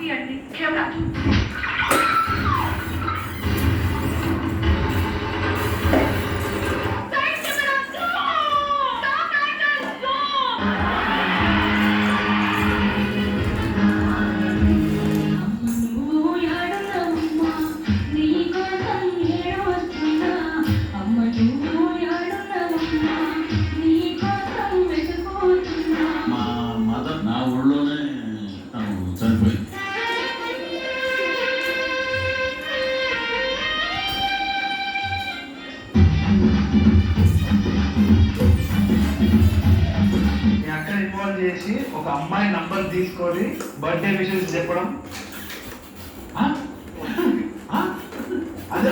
coffee అండి camera చేసి ఒక అమ్మాయి నంబర్ తీసుకొని బర్త్డే విషెస్ చెప్పడం అదే